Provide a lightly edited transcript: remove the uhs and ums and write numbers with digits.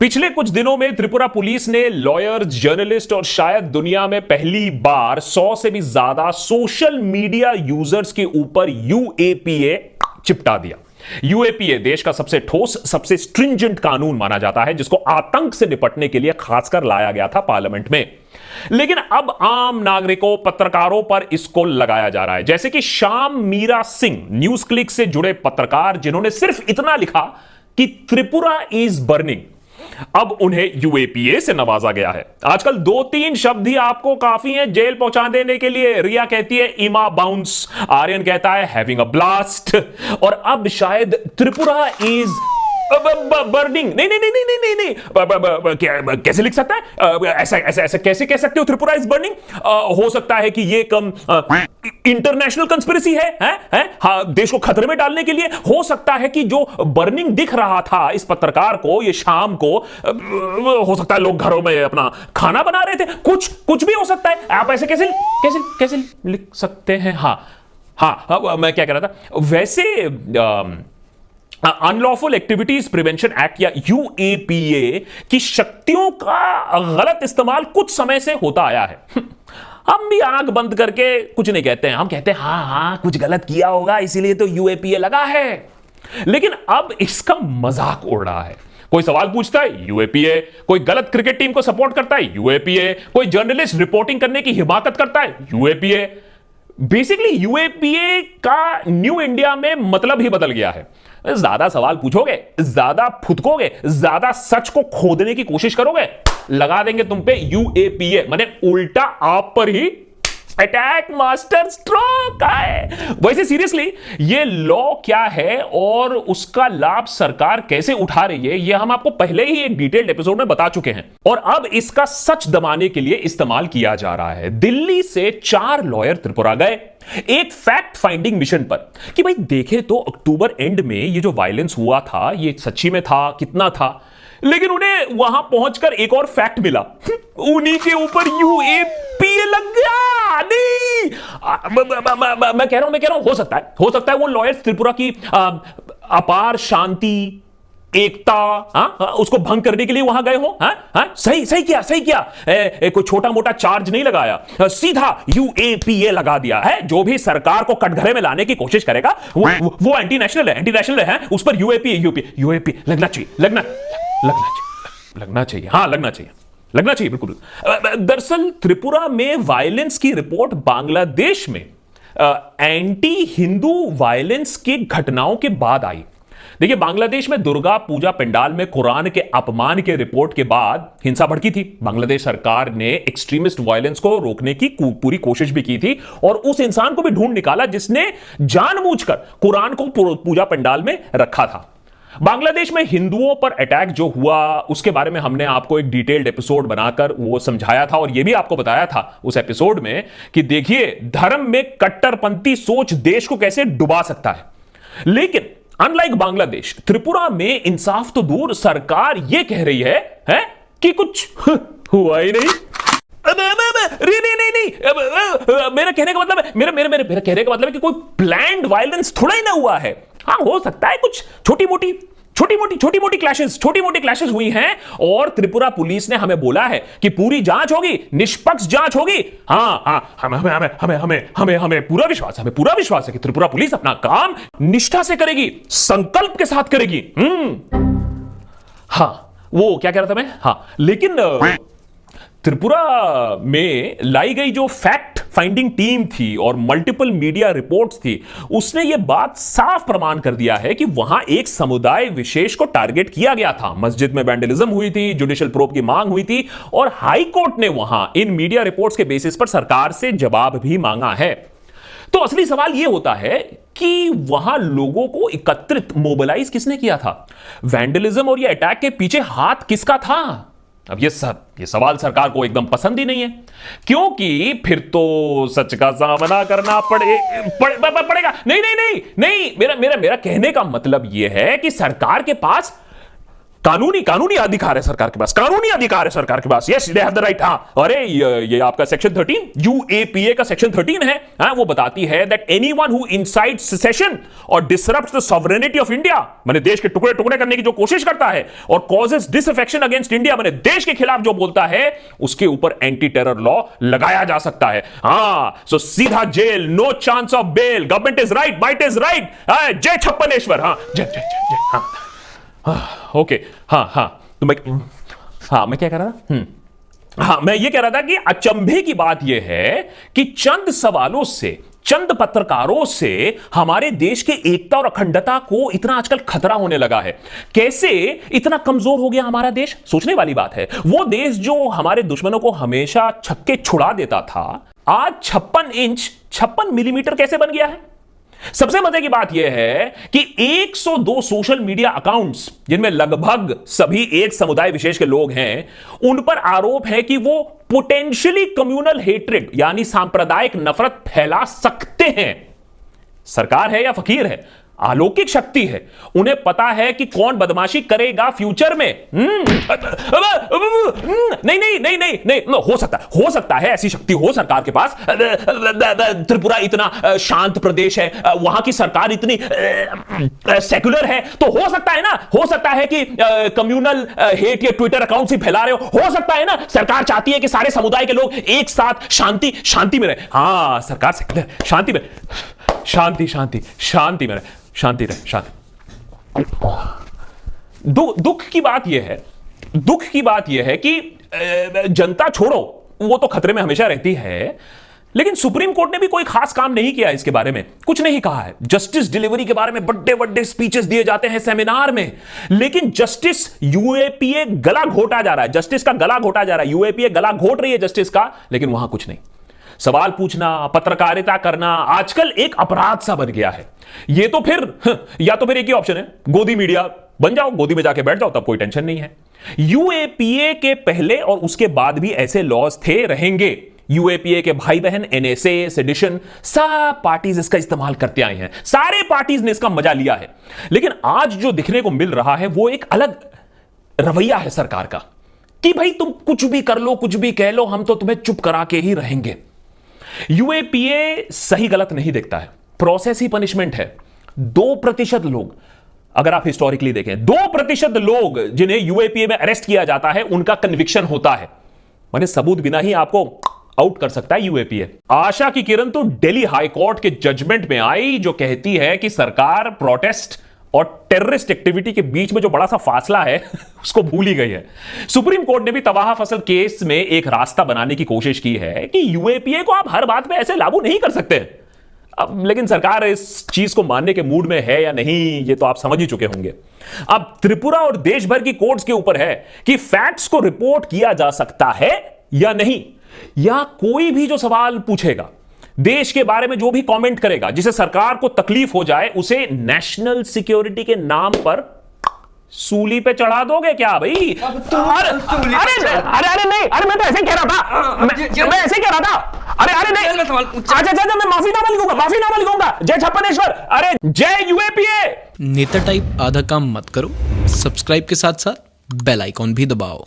पिछले कुछ दिनों में त्रिपुरा पुलिस ने लॉयर्स, जर्नलिस्ट और शायद दुनिया में पहली बार 100 से भी ज्यादा सोशल मीडिया यूजर्स के ऊपर यूएपीए चिपटा दिया। यूएपीए देश का सबसे ठोस, सबसे स्ट्रिंजेंट कानून माना जाता है, जिसको आतंक से निपटने के लिए खासकर लाया गया था पार्लियामेंट में। लेकिन अब आम नागरिकों, पत्रकारों पर इसको लगाया जा रहा है, जैसे कि श्याम मीरा सिंह, न्यूज क्लिक से जुड़े पत्रकार, जिन्होंने सिर्फ इतना लिखा कि त्रिपुरा इज बर्निंग। अब उन्हें यूएपीए से नवाजा गया है। आजकल 2-3 शब्द ही आपको काफी हैं जेल पहुंचा देने के लिए। रिया कहती है इमा बाउंस, आर्यन कहता है हैविंग अ ब्लास्ट, और अब शायद त्रिपुरा इज बर्निंग। नहीं नहीं नहीं नहीं नहीं नहीं, कैसे लिख सकता है ऐसा ऐसा ऐसा कैसे कह सकते हो त्रिपुरा इज बर्निंग? हो सकता है कि ये कम इंटरनेशनल कंस्पिरेसी है? हाँ, देश को खतरे में डालने के लिए। हो सकता है कि जो बर्निंग दिख रहा था इस पत्रकार को, ये शाम को, हो सकता है लोग घरों में अपना खाना बना रहे थे। कुछ भी हो सकता है। आप ऐसे कैसे कैसे कैसे लिख सकते हैं? हाँ, मैं क्या कह रहा था, वैसे अनलॉफुल एक्टिविटीज प्रिवेंशन एक्ट या यूएपीए की शक्तियों का गलत इस्तेमाल कुछ समय से होता आया है। हम भी आंख बंद करके कुछ नहीं कहते हैं, हम कहते हैं हाँ कुछ गलत किया होगा इसीलिए तो यूएपीए लगा है। लेकिन अब इसका मजाक उड़ रहा है। कोई सवाल पूछता है यूएपीए, कोई गलत क्रिकेट टीम को सपोर्ट करता है यूएपीए, कोई जर्नलिस्ट रिपोर्टिंग करने की हिमाकत करता है यूएपीए। बेसिकली यूएपीए का न्यू इंडिया में मतलब ही बदल गया है। ज्यादा सवाल पूछोगे, ज्यादा फुदकोगे, ज्यादा सच को खोदने की कोशिश करोगे, लगा देंगे तुम पे यूएपीए, माने उल्टा आप पर ही अटैक मास्टर स्ट्रोक है। वैसे सीरियसली ये लॉ क्या है और उसका लाभ सरकार कैसे उठा रही है, ये हम आपको पहले ही एक डिटेल्ड एपिसोड में बता चुके हैं, और अब इसका सच दबाने के लिए इस्तेमाल किया जा रहा है। दिल्ली से 4 लॉयर त्रिपुरा गए एक फैक्ट फाइंडिंग मिशन पर कि भाई देखे तो अक्टूबर एंड में ये जो वायलेंस हुआ था ये सच्ची में था, कितना था। लेकिन उन्हें वहां पहुंचकर एक और फैक्ट मिला, उन्हीं के ऊपर यूएपीए लग गया। नहीं, मैं कह रहा हूं हो सकता है वो लॉयर्स त्रिपुरा की अपार शांति, एकता, उसको भंग करने के लिए वहां गए हो। सही किया। कोई छोटा मोटा चार्ज नहीं लगाया, सीधा यूएपीए लगा दिया है। जो भी सरकार को कटघरे में लाने की कोशिश करेगा वो एंटी नेशनल है, उस पर यूएपीए लगना चाहिए बिल्कुल। दरअसल त्रिपुरा में वायलेंस की रिपोर्ट बांग्लादेश में एंटी हिंदू वायलेंस की घटनाओं के बाद आई। देखिए, बांग्लादेश में दुर्गा पूजा पंडाल में कुरान के अपमान के रिपोर्ट के बाद हिंसा भड़की थी। बांग्लादेश सरकार ने एक्सट्रीमिस्ट वायलेंस को रोकने की पूरी कोशिश भी की थी और उस इंसान को भी ढूंढ निकाला जिसने जानबूझकर कुरान को पूजा पंडाल में रखा था। बांग्लादेश में हिंदुओं पर अटैक जो हुआ उसके बारे में हमने आपको एक डिटेल्ड एपिसोड बनाकर वो समझाया था, और यह भी आपको बताया था उस एपिसोड में कि देखिए धर्म में कट्टरपंथी सोच देश को कैसे डुबा सकता है। लेकिन अनलाइक बांग्लादेश, त्रिपुरा में इंसाफ तो दूर, सरकार यह कह रही है कि कुछ हुआ ही नहीं। नहीं, मेरा कहने का मतलब है, मेरा कहने का मतलब है कि कोई प्लान्ड वायलेंस थोड़ा ही ना हुआ है। हाँ, हो सकता है कुछ छोटी मोटी क्लैशेस हुई हैं, और त्रिपुरा पुलिस ने हमें बोला है कि पूरी जांच होगी, निष्पक्ष जांच होगी। हाँ, हमें पूरा विश्वास है कि त्रिपुरा पुलिस अपना काम निष्ठा से करेगी, संकल्प के साथ करेगी। हाँ, वो क्या कह रहा था मैं? हाँ, लेकिन त्रिपुरा में लाई गई जो फैक्ट फाइंडिंग टीम थी और मल्टीपल मीडिया रिपोर्ट्स थी, उसने यह बात साफ प्रमाण कर दिया है कि वहां एक समुदाय विशेष को टारगेट किया गया था। मस्जिद में वैंडलिज्म हुई थी, जुडिशियल प्रोब की मांग हुई थी, और हाई कोर्ट ने वहां इन मीडिया रिपोर्ट्स के बेसिस पर सरकार से जवाब भी मांगा है। तो असली सवाल यह होता है कि वहां लोगों को एकत्रित, मोबिलाइज किसने किया था? वैंडलिज्म और यह अटैक के पीछे हाथ किसका था? अब ये सवाल सरकार को एकदम पसंद ही नहीं है, क्योंकि फिर तो सच का सामना करना पड़ेगा। नहीं, मेरा कहने का मतलब यह है कि सरकार के पास कानूनी अधिकार है सरकार के पास, कानूनी अधिकार है सरकार के पास। Yes, they have the right. हाँ, अरे ये आपका सेक्शन 13 यूएपीए का सेक्शन 13 है। हाँ, वो बताती है that anyone who insights cessation और डिसरप्ट्स द सॉवरेनिटी ऑफ इंडिया, माने देश के टुकड़े टुकड़े करने की जो कोशिश करता है, और कॉजेस डिसअफेक्शन अगेंस्ट इंडिया, माने देश के खिलाफ जो बोलता है, उसके ऊपर एंटी टेरर लॉ लगाया जा सकता है। हाँ, सो सीधा jail, no chance of bail. Government is right, might is right. जय छप्पनेश्वर। हाँ, जय जय जय जय। हाँ ओके, हाँ, तो मैं क्या कह रहा था? हाँ, मैं ये कह रहा था कि अचंभे की बात यह है कि चंद सवालों से, चंद पत्रकारों से हमारे देश के एकता और अखंडता को इतना आजकल खतरा होने लगा है। कैसे इतना कमजोर हो गया हमारा देश? सोचने वाली बात है। वो देश जो हमारे दुश्मनों को हमेशा छक्के छुड़ा देता था, आज 56 इंच 56 मिलीमीटर कैसे बन गया है? सबसे मजे की बात यह है कि 102 सोशल मीडिया अकाउंट्स, जिनमें लगभग सभी एक समुदाय विशेष के लोग हैं, उन पर आरोप है कि वो पोटेंशियली कम्युनल हेट्रेड यानी सांप्रदायिक नफरत फैला सकते हैं। सरकार है या फकीर है, अलौकिक शक्ति है, उन्हें पता है कि कौन बदमाशी करेगा फ्यूचर में। नहीं, हो सकता है ऐसी शक्ति हो सरकार के पास। त्रिपुरा इतना शांत प्रदेश है, वहां की सरकार इतनी सेक्युलर है, तो हो सकता है ना, हो सकता है कि कम्युनल हेट या ट्विटर अकाउंट ही फैला रहे हो सकता है ना सरकार चाहती है कि सारे समुदाय के लोग एक साथ शांति में रहे। हाँ, सरकार सेक्युलर, शांति में, शांति में रहे, शांति रहे। दुख की बात यह है कि जनता छोड़ो, वो तो खतरे में हमेशा रहती है, लेकिन सुप्रीम कोर्ट ने भी कोई खास काम नहीं किया इसके बारे में, कुछ नहीं कहा है। जस्टिस डिलीवरी के बारे में बड़े स्पीचेस दिए जाते हैं सेमिनार में, लेकिन जस्टिस यूएपीए गला घोटा जा रहा है, जस्टिस का गला घोटा जा रहा है, यूएपीए गला घोट रही है जस्टिस का, लेकिन वहां कुछ नहीं। सवाल पूछना, पत्रकारिता करना आजकल एक अपराध सा बन गया है। ये तो फिर या तो फिर एक ही ऑप्शन है, गोदी मीडिया बन जाओ, गोदी में जाके बैठ जाओ, तब कोई टेंशन नहीं है। यूएपीए के पहले और उसके बाद भी ऐसे लॉज थे, रहेंगे। यूएपीए के भाई बहन एनएसए, सेडिशन, सब पार्टीज इसका इस्तेमाल करते आए हैं, सारे पार्टीज ने इसका मजा लिया है। लेकिन आज जो दिखने को मिल रहा है वो एक अलग रवैया है सरकार का कि भाई तुम कुछ भी कर लो, कुछ भी कह लो, हम तो तुम्हें चुप करा के ही रहेंगे। यूएपीए सही गलत नहीं देखता है, प्रोसेस ही पनिशमेंट है। 2% लोग, अगर आप हिस्टोरिकली देखें, 2% लोग जिन्हें यूएपीए में अरेस्ट किया जाता है उनका कन्विक्शन होता है, माने सबूत बिना ही आपको आउट कर सकता है यूएपीए। आशा की किरण तो दिल्ली हाई कोर्ट के जजमेंट में आई, जो कहती है कि सरकार प्रोटेस्ट और टेररिस्ट एक्टिविटी के बीच में जो बड़ा सा फासला है उसको भूल ही गई है। सुप्रीम कोर्ट ने भी तबाह फसल केस में एक रास्ता बनाने की कोशिश की है कि यूएपीए को आप हर बात में ऐसे लागू नहीं कर सकते। अब लेकिन सरकार इस चीज को मानने के मूड में है या नहीं, ये तो आप समझ ही चुके होंगे। अब त्रिपुरा और देश भर की कोर्ट्स के ऊपर है कि फैक्ट्स को रिपोर्ट किया जा सकता है या नहीं, या कोई भी जो सवाल पूछेगा, देश के बारे में जो भी कमेंट करेगा जिसे सरकार को तकलीफ हो जाए, उसे नेशनल सिक्योरिटी के नाम पर सूली पे चढ़ा दोगे क्या भाई? अरे नहीं, अरे मैं तो ऐसे कह रहा था, मैं ऐसे कह रहा था। अरे नहीं, अच्छा मैं माफी ना लिखूंगा। जय छप्पनेश्वर, अरे जय यूएपीए। नेता टाइप आधा काम मत करो, सब्सक्राइब के साथ साथ बेल आइकॉन भी दबाओ।